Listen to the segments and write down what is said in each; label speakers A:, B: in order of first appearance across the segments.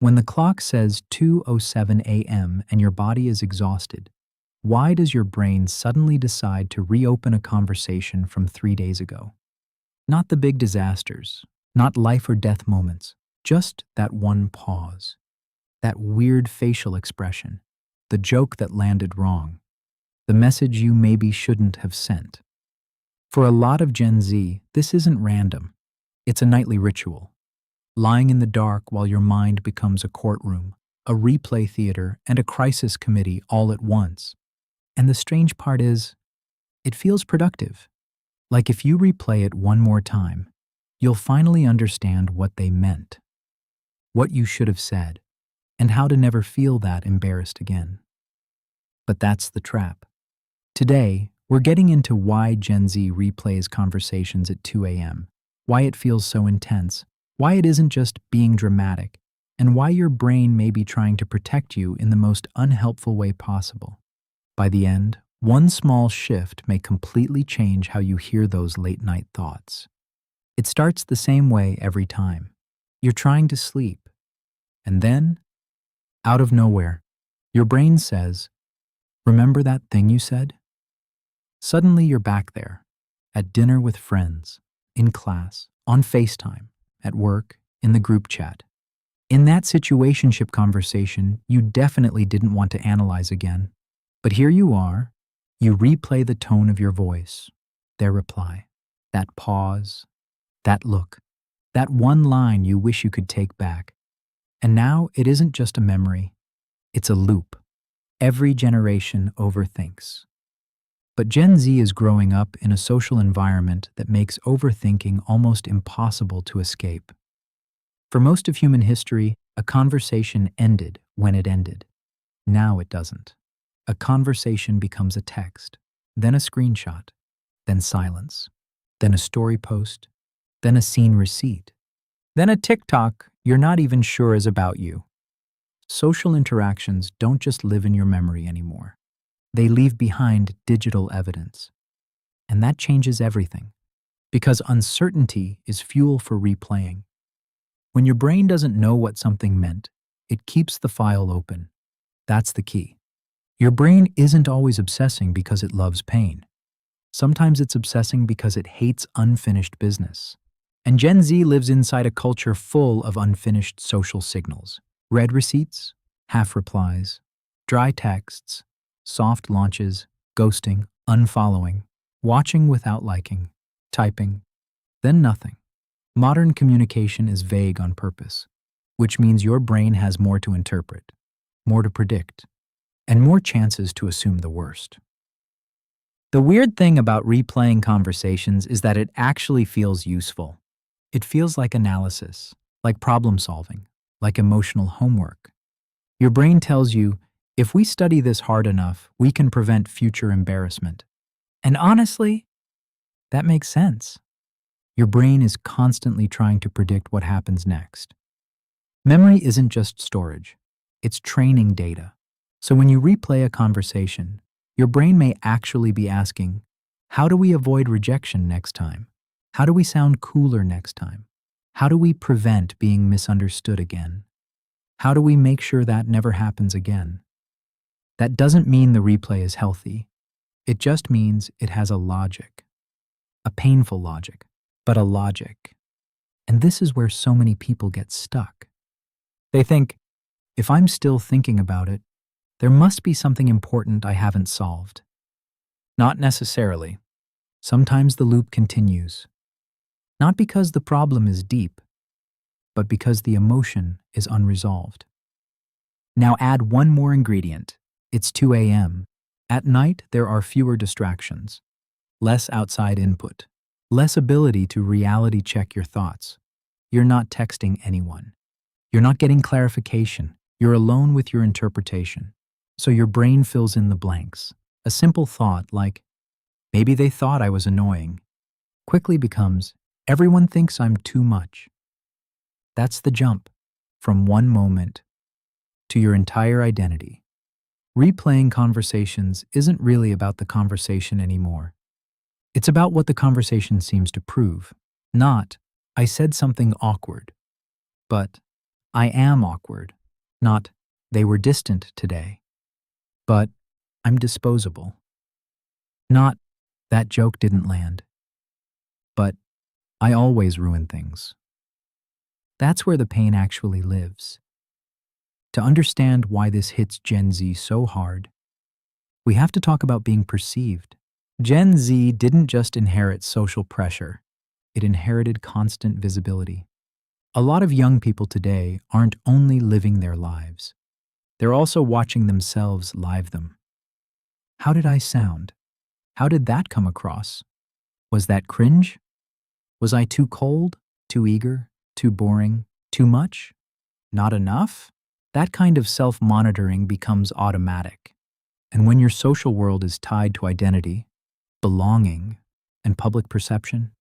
A: When the clock says 2:07 a.m. and your body is exhausted, why does your brain suddenly decide to reopen a conversation from 3 days ago? Not the big disasters, not life or death moments, just that one pause, that weird facial expression, the joke that landed wrong, the message you maybe shouldn't have sent. For a lot of Gen Z, this isn't random. It's a nightly ritual. Lying in the dark while your mind becomes a courtroom, a replay theater, and a crisis committee all at once. And the strange part is, it feels productive. Like if you replay it one more time, you'll finally understand what they meant, what you should have said, and how to never feel that embarrassed again. But that's the trap. Today, we're getting into why Gen Z replays conversations at 2 a.m., why it feels so intense, why it isn't just being dramatic, and why your brain may be trying to protect you in the most unhelpful way possible. By the end, one small shift may completely change how you hear those late-night thoughts. It starts the same way every time. You're trying to sleep. And then, out of nowhere, your brain says, "Remember that thing you said?" Suddenly you're back there, at dinner with friends, in class, on FaceTime, at work, in the group chat. In that situationship conversation, you definitely didn't want to analyze again. But here you are, you replay the tone of your voice, their reply, that pause, that look, that one line you wish you could take back. And now it isn't just a memory, it's a loop. Every generation overthinks. But Gen Z is growing up in a social environment that makes overthinking almost impossible to escape. For most of human history, a conversation ended when it ended. Now it doesn't. A conversation becomes a text, then a screenshot, then silence, then a story post, then a scene receipt, then a TikTok you're not even sure is about you. Social interactions don't just live in your memory anymore. They leave behind digital evidence. And that changes everything, because uncertainty is fuel for replaying. When your brain doesn't know what something meant, it keeps the file open. That's the key. Your brain isn't always obsessing because it loves pain. Sometimes it's obsessing because it hates unfinished business. And Gen Z lives inside a culture full of unfinished social signals. Read receipts, half replies, dry texts, soft launches, ghosting, unfollowing, watching without liking, typing, then nothing. Modern communication is vague on purpose, which means your brain has more to interpret, more to predict, and more chances to assume the worst. The weird thing about replaying conversations is that it actually feels useful. It feels like analysis, like problem solving, like emotional homework. Your brain tells you, if we study this hard enough, we can prevent future embarrassment. And honestly, that makes sense. Your brain is constantly trying to predict what happens next. Memory isn't just storage, it's training data. So when you replay a conversation, your brain may actually be asking, how do we avoid rejection next time? How do we sound cooler next time? How do we prevent being misunderstood again? How do we make sure that never happens again? That doesn't mean the replay is healthy. It just means it has a logic. A painful logic, but a logic. And this is where so many people get stuck. They think, if I'm still thinking about it, there must be something important I haven't solved. Not necessarily. Sometimes the loop continues. Not because the problem is deep, but because the emotion is unresolved. Now add one more ingredient. It's 2 a.m. At night, there are fewer distractions, less outside input, less ability to reality check your thoughts. You're not texting anyone. You're not getting clarification. You're alone with your interpretation. So your brain fills in the blanks. A simple thought like, maybe they thought I was annoying, quickly becomes, everyone thinks I'm too much. That's the jump from one moment to your entire identity. Replaying conversations isn't really about the conversation anymore. It's about what the conversation seems to prove. Not, I said something awkward, but I am awkward. Not, they were distant today. But, I'm disposable. Not, that joke didn't land. But, I always ruin things. That's where the pain actually lives. To understand why this hits Gen Z so hard, we have to talk about being perceived. Gen Z didn't just inherit social pressure, it inherited constant visibility. A lot of young people today aren't only living their lives, they're also watching themselves live them. How did I sound? How did that come across? Was that cringe? Was I too cold, too eager, too boring, too much? Not enough? That kind of self-monitoring becomes automatic. And when your social world is tied to identity, belonging, and public perception,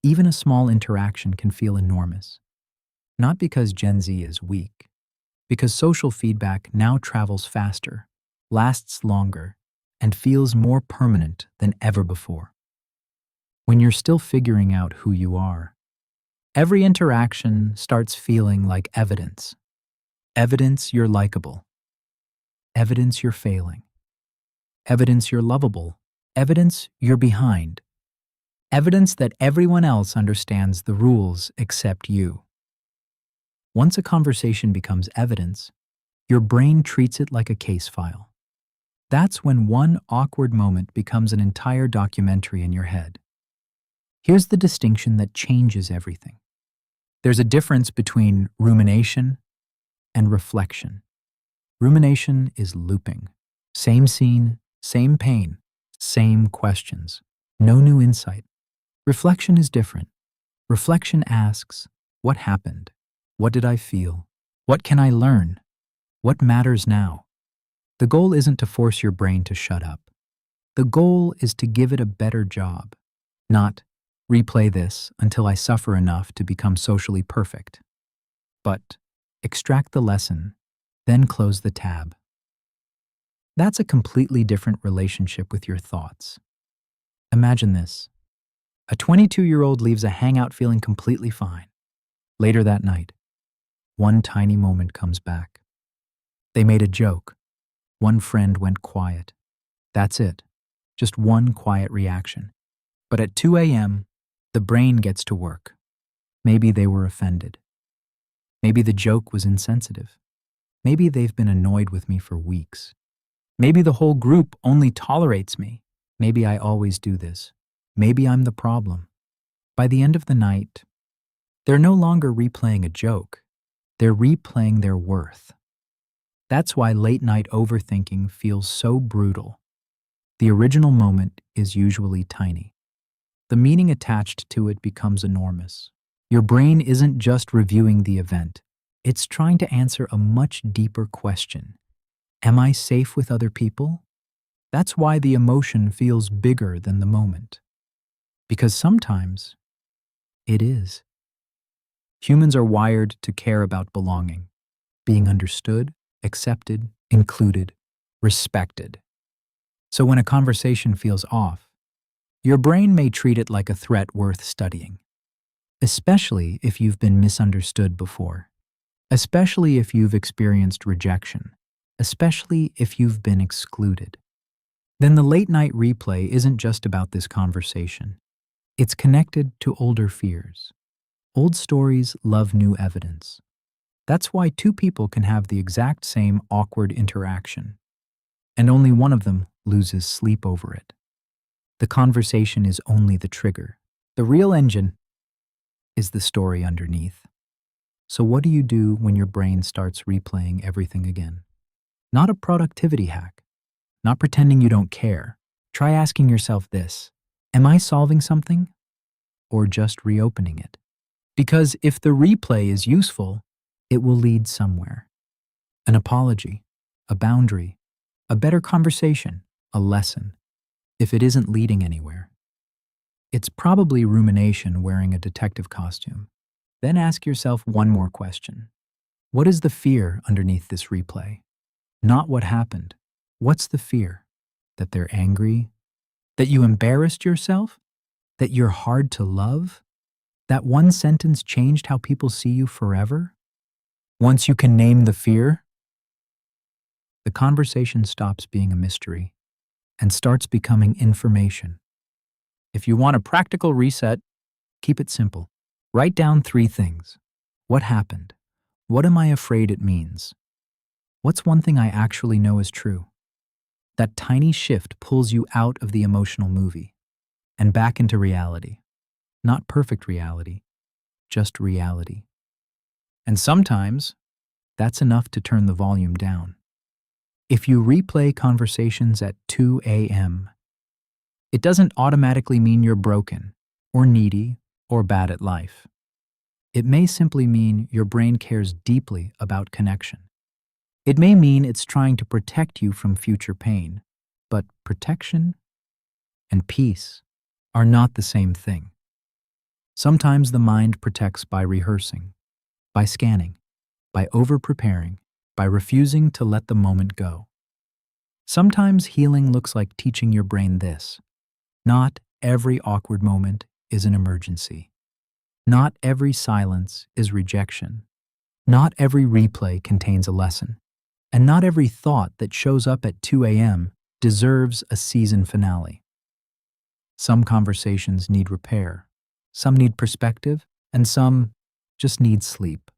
A: even a small interaction can feel enormous. Not because Gen Z is weak, because social feedback now travels faster, lasts longer, and feels more permanent than ever before. When you're still figuring out who you are, every interaction starts feeling like evidence. Evidence you're likable. Evidence you're failing. Evidence you're lovable. Evidence you're behind. Evidence that everyone else understands the rules except you. Once a conversation becomes evidence, your brain treats it like a case file. That's when one awkward moment becomes an entire documentary in your head. Here's the distinction that changes everything. There's a difference between rumination and reflection. Rumination is looping. Same scene, same pain, same questions. No new insight. Reflection is different. Reflection asks, what happened? What did I feel? What can I learn? What matters now? The goal isn't to force your brain to shut up. The goal is to give it a better job, not replay this until I suffer enough to become socially perfect, but extract the lesson, then close the tab. That's a completely different relationship with your thoughts. Imagine this. A 22-year-old leaves a hangout feeling completely fine. Later that night, one tiny moment comes back. They made a joke. One friend went quiet. That's it. Just one quiet reaction. But at 2 a.m., the brain gets to work. Maybe they were offended. Maybe the joke was insensitive. Maybe they've been annoyed with me for weeks. Maybe the whole group only tolerates me. Maybe I always do this. Maybe I'm the problem. By the end of the night, they're no longer replaying a joke. They're replaying their worth. That's why late-night overthinking feels so brutal. The original moment is usually tiny. The meaning attached to it becomes enormous. Your brain isn't just reviewing the event. It's trying to answer a much deeper question. Am I safe with other people? That's why the emotion feels bigger than the moment. Because sometimes it is. Humans are wired to care about belonging, being understood, accepted, included, respected. So when a conversation feels off, your brain may treat it like a threat worth studying, especially if you've been misunderstood before, especially if you've experienced rejection, especially if you've been excluded. Then the late-night replay isn't just about this conversation. It's connected to older fears. Old stories love new evidence. That's why two people can have the exact same awkward interaction, and only one of them loses sleep over it. The conversation is only the trigger. The real engine is the story underneath. So what do you do when your brain starts replaying everything again? Not a productivity hack. Not pretending you don't care. Try asking yourself this: am I solving something? Or just reopening it? Because if the replay is useful, it will lead somewhere. An apology, a boundary, a better conversation, a lesson. If it isn't leading anywhere, it's probably rumination wearing a detective costume. Then ask yourself one more question. What is the fear underneath this replay? Not what happened. What's the fear? That they're angry? That you embarrassed yourself? That you're hard to love? That one sentence changed how people see you forever? Once you can name the fear, the conversation stops being a mystery and starts becoming information. If you want a practical reset, keep it simple. Write down 3 things. What happened? What am I afraid it means? What's one thing I actually know is true? That tiny shift pulls you out of the emotional movie and back into reality. Not perfect reality, just reality. And sometimes, that's enough to turn the volume down. If you replay conversations at 2 a.m., it doesn't automatically mean you're broken, or needy, or bad at life. It may simply mean your brain cares deeply about connection. It may mean it's trying to protect you from future pain, but protection and peace are not the same thing. Sometimes the mind protects by rehearsing, by scanning, by over-preparing, by refusing to let the moment go. Sometimes healing looks like teaching your brain this: not every awkward moment is an emergency. Not every silence is rejection. Not every replay contains a lesson. And not every thought that shows up at 2 a.m. deserves a season finale. Some conversations need repair, some need perspective, and some just need sleep.